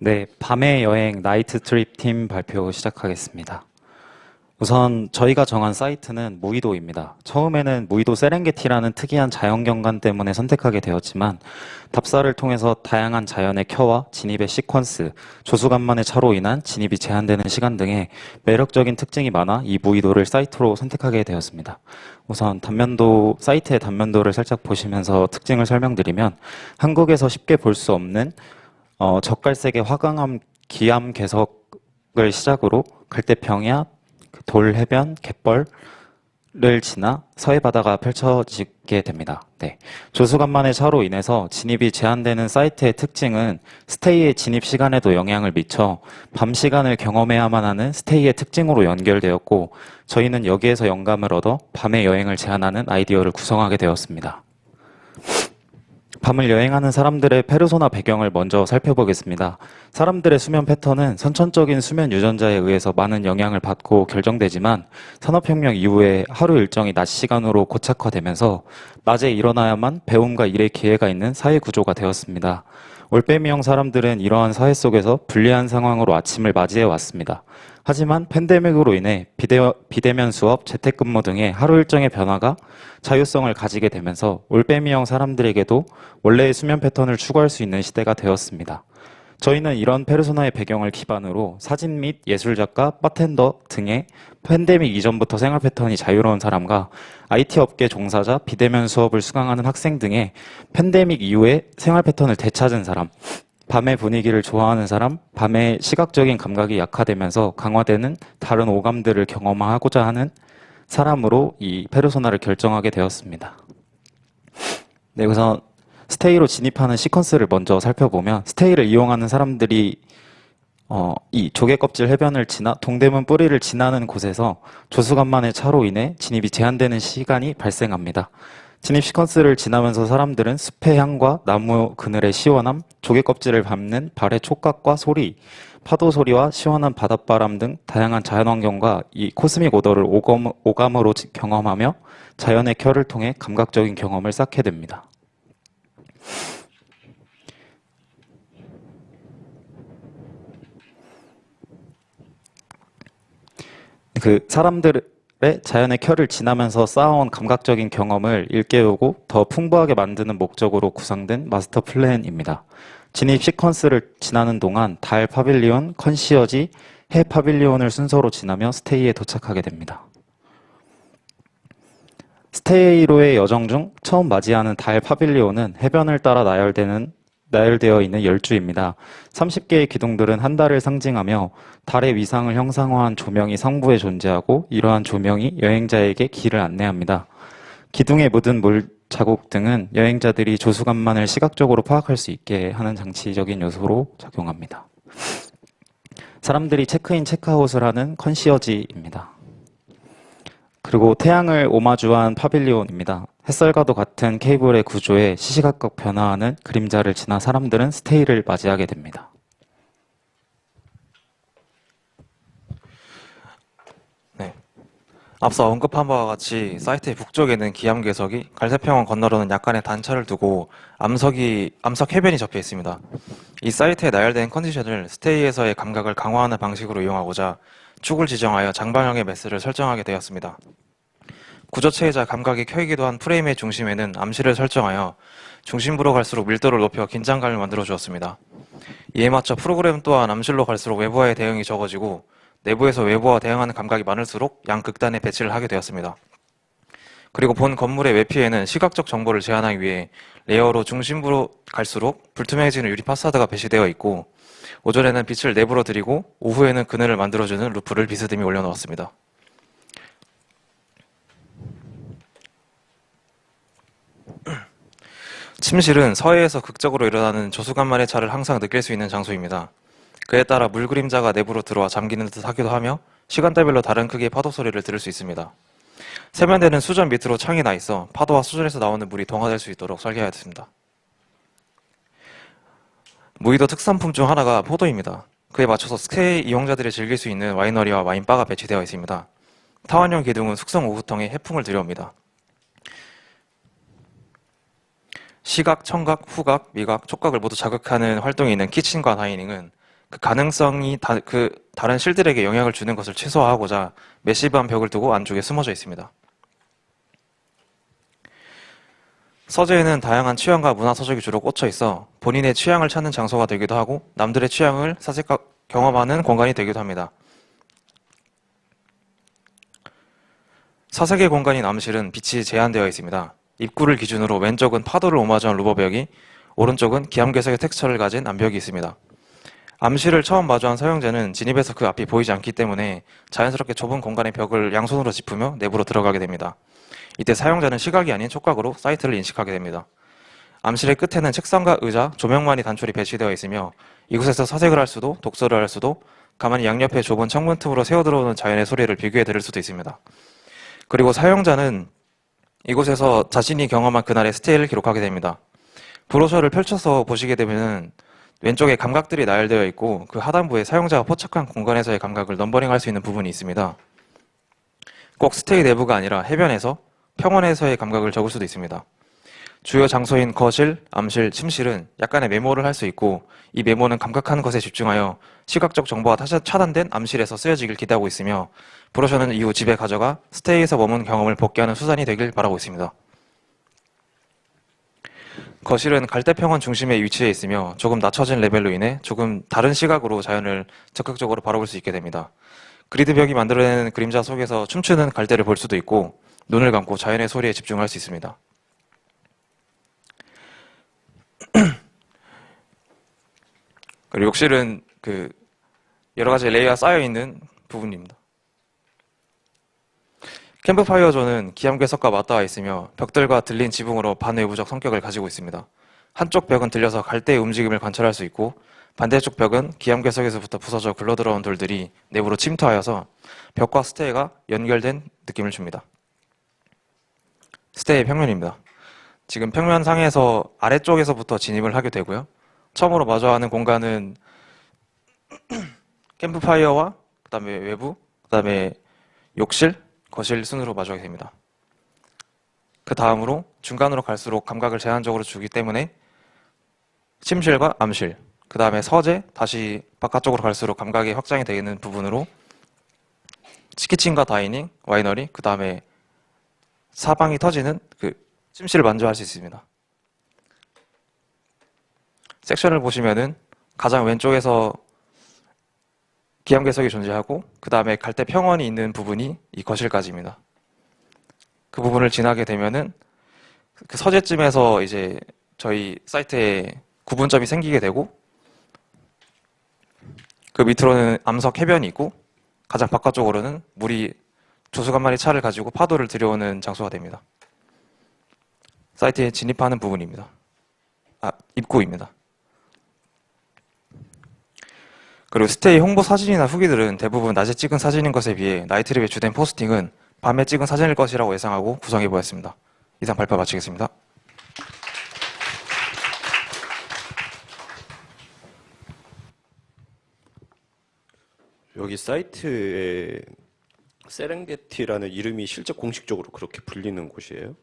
네, 밤의 여행 나이트 트립 팀 발표 시작하겠습니다. 우선 저희가 정한 사이트는 무이도입니다. 처음에는 무이도 세렝게티라는 특이한 자연경관 때문에 선택하게 되었지만 답사를 통해서 다양한 자연의 켜와 진입의 시퀀스, 조수간만의 차로 인한 진입이 제한되는 시간 등의 매력적인 특징이 많아 이 무이도를 사이트로 선택하게 되었습니다. 우선 사이트의 단면도를 살짝 보시면서 특징을 설명드리면 한국에서 쉽게 볼 수 없는 젓갈색의 화강암 기암 개석을 시작으로 갈대평야, 돌해변, 갯벌을 지나 서해 바다가 펼쳐지게 됩니다. 네. 조수간만의 차로 인해서 진입이 제한되는 사이트의 특징은 스테이의 진입 시간에도 영향을 미쳐 밤 시간을 경험해야만 하는 스테이의 특징으로 연결되었고 저희는 여기에서 영감을 얻어 밤의 여행을 제안하는 아이디어를 구성하게 되었습니다. 밤을 여행하는 사람들의 페르소나 배경을 먼저 살펴보겠습니다. 사람들의 수면 패턴은 선천적인 수면 유전자에 의해서 많은 영향을 받고 결정되지만 산업혁명 이후에 하루 일정이 낮 시간으로 고착화되면서 낮에 일어나야만 배움과 일의 기회가 있는 사회 구조가 되었습니다. 올빼미형 사람들은 이러한 사회 속에서 불리한 상황으로 아침을 맞이해 왔습니다. 하지만 팬데믹으로 인해 비대면 수업, 재택근무 등의 하루 일정의 변화가 자유성을 가지게 되면서 올빼미형 사람들에게도 원래의 수면 패턴을 추구할 수 있는 시대가 되었습니다. 저희는 이런 페르소나의 배경을 기반으로 사진 및 예술작가, 바텐더 등의 팬데믹 이전부터 생활 패턴이 자유로운 사람과 IT 업계 종사자, 비대면 수업을 수강하는 학생 등의 팬데믹 이후에 생활 패턴을 되찾은 사람, 밤의 분위기를 좋아하는 사람, 밤의 시각적인 감각이 약화되면서 강화되는 다른 오감들을 경험하고자 하는 사람으로 이 페르소나를 결정하게 되었습니다. 네, 우선 스테이로 진입하는 시퀀스를 먼저 살펴보면 스테이를 이용하는 사람들이 이 조개껍질 해변을 지나 동대문 뿌리를 지나는 곳에서 조수간만의 차로 인해 진입이 제한되는 시간이 발생합니다. 진입 시퀀스를 지나면서 사람들은 숲의 향과 나무 그늘의 시원함, 조개껍질을 밟는 발의 촉각과 소리, 파도 소리와 시원한 바닷바람 등 다양한 자연환경과 이 코스믹 오더를 오감으로 경험하며 자연의 켜를 통해 감각적인 경험을 쌓게 됩니다. 사람들의 자연의 켜를 지나면서 쌓아온 감각적인 경험을 일깨우고 더 풍부하게 만드는 목적으로 구성된 마스터 플랜입니다. 진입 시퀀스를 지나는 동안 달 파빌리온, 컨시어지, 해 파빌리온을 순서로 지나며 스테이에 도착하게 됩니다. 스테이로의 여정 중 처음 맞이하는 달 파빌리온은 해변을 따라 나열되어 있는 열주입니다. 30개의 기둥들은 한 달을 상징하며 달의 위상을 형상화한 조명이 상부에 존재하고 이러한 조명이 여행자에게 길을 안내합니다. 기둥에 묻은 물 자국 등은 여행자들이 조수간만을 시각적으로 파악할 수 있게 하는 장치적인 요소로 작용합니다. 사람들이 체크인, 체크아웃을 하는 컨시어지입니다. 그리고 태양을 오마주한 파빌리온입니다. 햇살과도 같은 케이블의 구조에 시시각각 변화하는 그림자를 지나 사람들은 스테이를 맞이하게 됩니다. 네. 앞서 언급한 바와 같이 사이트의 북쪽에는 기암괴석이, 갈대평원 건너로는 약간의 단차를 두고 암석 해변이 접해 있습니다. 이 사이트에 나열된 컨디션을 스테이에서의 감각을 강화하는 방식으로 이용하고자 축을 지정하여 장방형의 매스를 설정하게 되었습니다. 구조체이자 감각이 켜이기도 한 프레임의 중심에는 암시를 설정하여 중심부로 갈수록 밀도를 높여 긴장감을 만들어 주었습니다. 이에 맞춰 프로그램 또한 암실로 갈수록 외부와의 대응이 적어지고 내부에서 외부와 대응하는 감각이 많을수록 양극단에 배치를 하게 되었습니다. 그리고 본 건물의 외피에는 시각적 정보를 제한하기 위해 레이어로 중심부로 갈수록 불투명해지는 유리 파사드가 배치되어 있고 오전에는 빛을 내부로 들이고 오후에는 그늘을 만들어주는 루프를 비스듬히 올려놓았습니다. 침실은 서해에서 극적으로 일어나는 조수간만의 차를 항상 느낄 수 있는 장소입니다. 그에 따라 물 그림자가 내부로 들어와 잠기는 듯 하기도 하며 시간대별로 다른 크기의 파도 소리를 들을 수 있습니다. 세면대는 수전 밑으로 창이 나 있어 파도와 수전에서 나오는 물이 동화될 수 있도록 설계하였습니다. 무이도 특산품 중 하나가 포도입니다. 그에 맞춰서 스테이 이용자들이 즐길 수 있는 와이너리와 와인바가 배치되어 있습니다. 타원형 기둥은 숙성 오후통에 해풍을 들여옵니다. 시각, 청각, 후각, 미각, 촉각을 모두 자극하는 활동이 있는 키친과 다이닝은 그 가능성이 다른 실들에게 영향을 주는 것을 최소화하고자 매시브한 벽을 두고 안쪽에 숨어져 있습니다. 서재에는 다양한 취향과 문화 서적이 주로 꽂혀 있어 본인의 취향을 찾는 장소가 되기도 하고 남들의 취향을 경험하는 공간이 되기도 합니다. 사색의 공간인 암실은 빛이 제한되어 있습니다. 입구를 기준으로 왼쪽은 파도를 오마주한 루버벽이, 오른쪽은 기암괴석의 텍스처를 가진 암벽이 있습니다. 암실을 처음 마주한 사용자는 진입해서 그 앞이 보이지 않기 때문에 자연스럽게 좁은 공간의 벽을 양손으로 짚으며 내부로 들어가게 됩니다. 이때 사용자는 시각이 아닌 촉각으로 사이트를 인식하게 됩니다. 암실의 끝에는 책상과 의자, 조명만이 단촐히 배치되어 있으며 이곳에서 사색을 할 수도, 독서를 할 수도, 가만히 양옆에 좁은 창문 틈으로 새어들어오는 자연의 소리를 비교해 들을 수도 있습니다. 그리고 사용자는 이곳에서 자신이 경험한 그날의 스테이를 기록하게 됩니다. 브로셔를 펼쳐서 보시게 되면 왼쪽에 감각들이 나열되어 있고 그 하단부에 사용자가 포착한 공간에서의 감각을 넘버링할 수 있는 부분이 있습니다. 꼭 스테이 내부가 아니라 해변에서, 평원에서의 감각을 적을 수도 있습니다. 주요 장소인 거실, 암실, 침실은 약간의 메모를 할 수 있고 이 메모는 감각하는 것에 집중하여 시각적 정보가 차단된 암실에서 쓰여지길 기대하고 있으며 브로셔는 이후 집에 가져가 스테이에서 머문 경험을 복귀하는 수단이 되길 바라고 있습니다. 거실은 갈대평원 중심에 위치해 있으며 조금 낮춰진 레벨로 인해 조금 다른 시각으로 자연을 적극적으로 바라볼 수 있게 됩니다. 그리드벽이 만들어내는 그림자 속에서 춤추는 갈대를 볼 수도 있고 눈을 감고 자연의 소리에 집중할 수 있습니다. 그리고 욕실은 여러 가지 레이어가 쌓여 있는 부분입니다. 캠프파이어 존은 기암괴석과 맞닿아 있으며 벽들과 들린 지붕으로 반외부적 성격을 가지고 있습니다. 한쪽 벽은 들려서 갈대의 움직임을 관찰할 수 있고 반대쪽 벽은 기암괴석에서부터 부서져 굴러들어온 돌들이 내부로 침투하여서 벽과 스테이가 연결된 느낌을 줍니다. 스테이의 평면입니다. 지금 평면상에서 아래쪽에서부터 진입을 하게 되고요. 처음으로 마주하는 공간은 캠프파이어와 그 다음에 외부, 그 다음에 욕실, 거실 순으로 마주하게 됩니다. 그 다음으로 중간으로 갈수록 감각을 제한적으로 주기 때문에 침실과 암실, 그 다음에 서재, 다시 바깥쪽으로 갈수록 감각이 확장이 되는 부분으로 키친과 다이닝, 와이너리, 그 다음에 사방이 터지는 침실을 만족할 수 있습니다. 섹션을 보시면은 가장 왼쪽에서 기암괴석이 존재하고 그 다음에 갈대 평원이 있는 부분이 이 거실까지입니다. 그 부분을 지나게 되면은 그 서재쯤에서 이제 저희 사이트에 구분점이 생기게 되고 그 밑으로는 암석 해변이 있고 가장 바깥쪽으로는 물이 조수간 마리 차를 가지고 파도를 들여오는 장소가 됩니다. 사이트에 진입하는 부분입니다. 입구입니다. 그리고 스테이 홍보 사진이나 후기들은 대부분 낮에 찍은 사진인 것에 비해 나이트랩의 주된 포스팅은 밤에 찍은 사진일 것이라고 예상하고 구성해 보았습니다. 이상 발표 마치겠습니다. 여기 사이트에 세렝게티라는 이름이 실제 공식적으로 그렇게 불리는 곳이에요?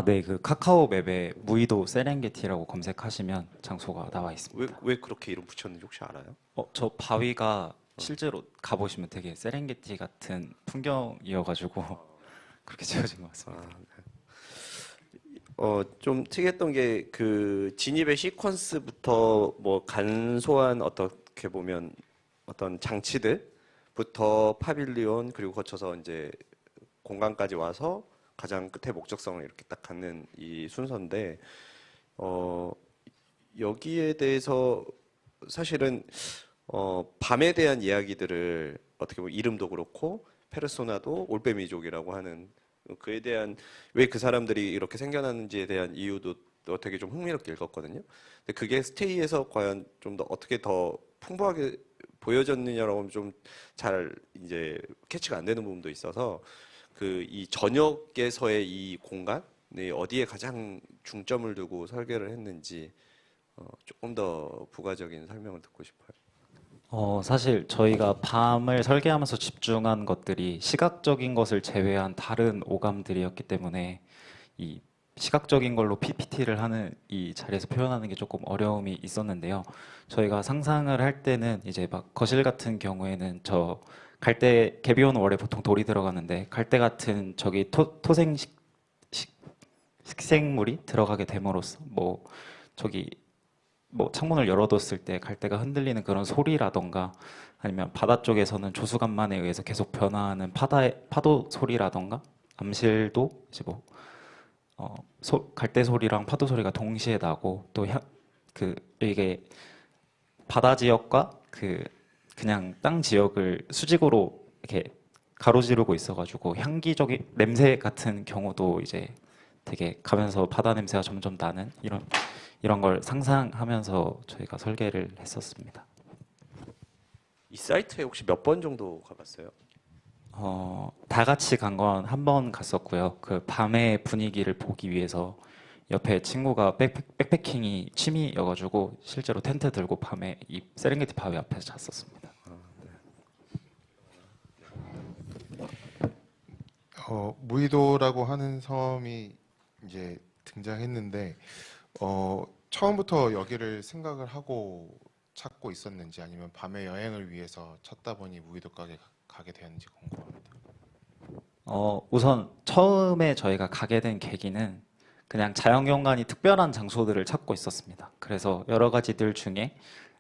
네, 그 카카오 맵에 무이도 세렝게티라고 검색하시면 장소가 나와 있습니다. 왜 그렇게 이름 붙였는지 혹시 알아요? 저 바위가 실제로 가보시면 되게 세렝게티 같은 풍경이어가지고 그렇게 지어진 것 같습니다. 좀 특이했던 게 그 진입의 시퀀스부터 뭐 간소한 어떻게 보면 어떤 장치들부터 파빌리온 그리고 거쳐서 이제 공간까지 와서 가장 끝에 목적성을 이렇게 딱 갖는 이 순서인데 여기에 대해서 사실은 밤에 대한 이야기들을 어떻게 보면 이름도 그렇고 페르소나도 올빼미족이라고 하는 그에 대한 왜 그 사람들이 이렇게 생겨났는지에 대한 이유도 되게 좀 흥미롭게 읽었거든요. 근데 그게 스테이에서 과연 좀 더 어떻게 더 풍부하게 보여졌느냐라고 하면 좀 잘 이제 캐치가 안 되는 부분도 있어서 이 전역에서의 이 공간이 어디에 가장 중점을 두고 설계를 했는지 조금 더 부가적인 설명을 듣고 싶어요. 사실 저희가 밤을 설계하면서 집중한 것들이 시각적인 것을 제외한 다른 오감들이었기 때문에 이 시각적인 걸로 PPT를 하는 이 자리에서 표현하는 게 조금 어려움이 있었는데요. 저희가 상상을 할 때는 이제 막 거실 같은 경우에는 저 갈대 개비온 월에 보통 돌이 들어가는데 갈대 같은 저기 토생 식생물이 들어가게 됨으로써 뭐 저기 뭐 창문을 열어뒀을 때 갈대가 흔들리는 그런 소리라던가 아니면 바다 쪽에서는 조수간만에 의해서 계속 변화하는 파도 소리라던가 암실도 이제 뭐 갈대 소리랑 파도 소리가 동시에 나고 또 이게 바다 지역과 그냥 땅 지역을 수직으로 이렇게 가로지르고 있어가지고 향기적인 냄새 같은 경우도 이제 되게 가면서 바다 냄새가 점점 나는 이런 걸 상상하면서 저희가 설계를 했었습니다. 이 사이트에 혹시 몇 번 정도 가봤어요? 다 같이 간 건 한 번 갔었고요. 그 밤의 분위기를 보기 위해서 옆에 친구가 백패킹이 취미여가지고 실제로 텐트 들고 밤에 이 세렝게티 바위 앞에서 잤었습니다. 무이도라고 하는 섬이 이제 등장했는데 처음부터 여기를 생각을 하고 찾고 있었는지 아니면 밤의 여행을 위해서 찾다 보니 무이도 가게 되었는지 궁금합니다. 우선 처음에 저희가 가게 된 계기는 그냥 자연경관이 특별한 장소들을 찾고 있었습니다. 그래서 여러 가지들 중에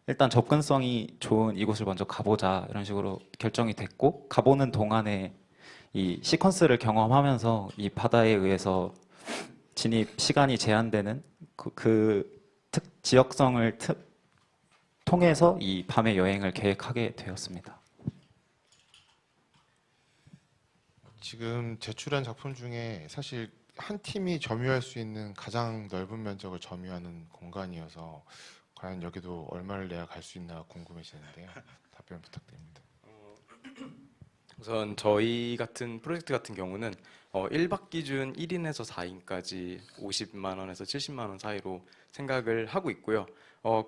일단 접근성이 좋은 이곳을 먼저 가보자 이런 식으로 결정이 됐고 가보는 동안에 이 시퀀스를 경험하면서 이 바다에 의해서 진입 시간이 제한되는 지역성을 통해서 이 밤의 여행을 계획하게 되었습니다. 지금 제출한 작품 중에 사실 한 팀이 점유할 수 있는 가장 넓은 면적을 점유하는 공간이어서 과연 여기도 얼마를 내야 갈 수 있나 궁금해지는데요. 답변 부탁드립니다. 우선 저희 같은 프로젝트 같은 경우는 1박 기준 1인에서 4인까지 50만 원에서 70만 원 사이로 생각을 하고 있고요.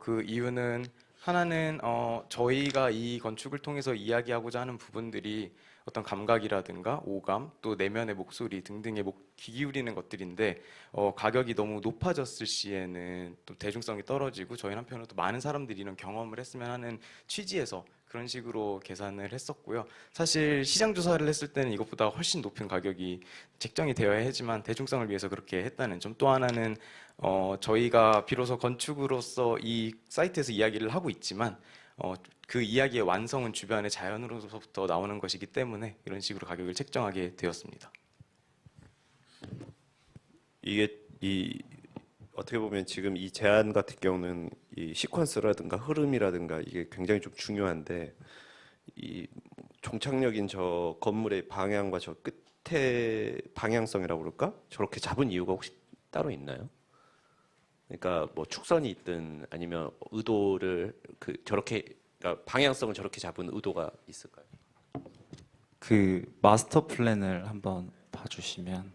그 이유는 하나는 저희가 이 건축을 통해서 이야기하고자 하는 부분들이 어떤 감각이라든가 오감, 또 내면의 목소리 등등의 귀 기울이는 것들인데 가격이 너무 높아졌을 시에는 또 대중성이 떨어지고 저희 한편으로 또 많은 사람들이 이런 경험을 했으면 하는 취지에서 그런 식으로 계산을 했었고요. 사실 시장 조사를 했을 때는 이것보다 훨씬 높은 가격이 책정이 되어야 하지만 대중성을 위해서 그렇게 했다는 점, 또 하나는 저희가 비로소 건축으로서 이 사이트에서 이야기를 하고 있지만 그 이야기의 완성은 주변의 자연으로부터 나오는 것이기 때문에 이런 식으로 가격을 책정하게 되었습니다. 이게 어떻게 보면 지금 이 제안 같은 경우는 이 시퀀스라든가 흐름이라든가 이게 굉장히 좀 중요한데 이 종착역인 저 건물의 방향과 저 끝의 방향성이라고 그럴까? 저렇게 잡은 이유가 혹시 따로 있나요? 그러니까 뭐 축선이 있든 아니면 의도를 저렇게 그러니까 방향성을 저렇게 잡은 의도가 있을까요? 그 마스터 플랜을 한번 봐주시면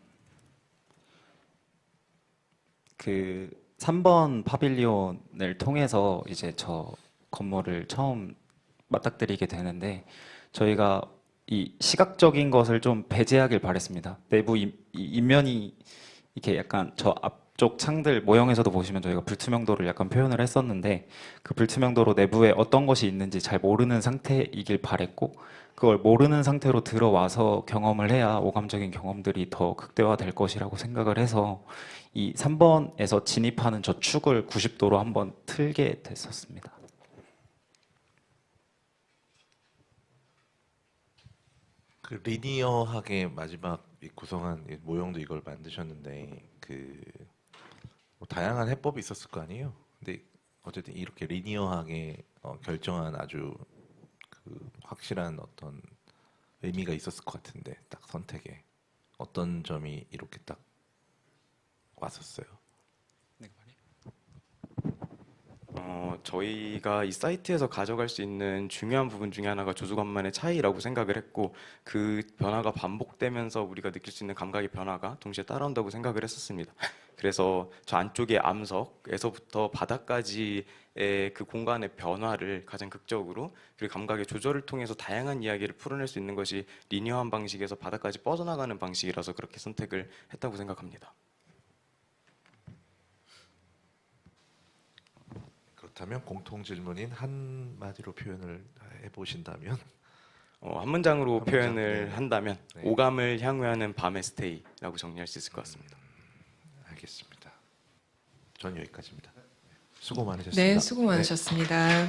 그 3번 파빌리온을 통해서 이제 저 건물을 처음 맞닥뜨리게 되는데 저희가 이 시각적인 것을 좀 배제하길 바랬습니다. 내부 인면이 이렇게 약간 저 앞쪽 창들 모형에서도 보시면 저희가 불투명도를 약간 표현을 했었는데 그 불투명도로 내부에 어떤 것이 있는지 잘 모르는 상태이길 바랬고 그걸 모르는 상태로 들어와서 경험을 해야 오감적인 경험들이 더 극대화될 것이라고 생각을 해서 이 3번에서 진입하는 저 축을 90도로 한번 틀게 됐었습니다. 그 리니어하게 마지막 구성한 이 모형도 이걸 만드셨는데 뭐 다양한 해법이 있었을 거 아니에요? 근데 어쨌든 이렇게 리니어하게 결정한 아주 확실한 어떤 의미가 있었을 것 같은데 딱 선택에 어떤 점이 이렇게 딱 왔었어요? 저희가 이 사이트에서 가져갈 수 있는 중요한 부분 중에 하나가 조수간만의 차이라고 생각을 했고 그 변화가 반복되면서 우리가 느낄 수 있는 감각의 변화가 동시에 따라온다고 생각을 했었습니다. 그래서 저 안쪽의 암석에서부터 바닥까지의 그 공간의 변화를 가장 극적으로 그리고 감각의 조절을 통해서 다양한 이야기를 풀어낼 수 있는 것이 리니어한 방식에서 바닥까지 뻗어나가는 방식이라서 그렇게 선택을 했다고 생각합니다. 그렇다면 공통 질문인 한 마디로 표현을 해보신다면 한 문장으로 한 문장, 표현을 네. 한다면 네. 오감을 향유하는 밤의 스테이라고 정리할 수 있을 것 같습니다. 알겠습니다. 전 여기까지입니다. 수고 많으셨습니다. 네, 수고 많으셨습니다.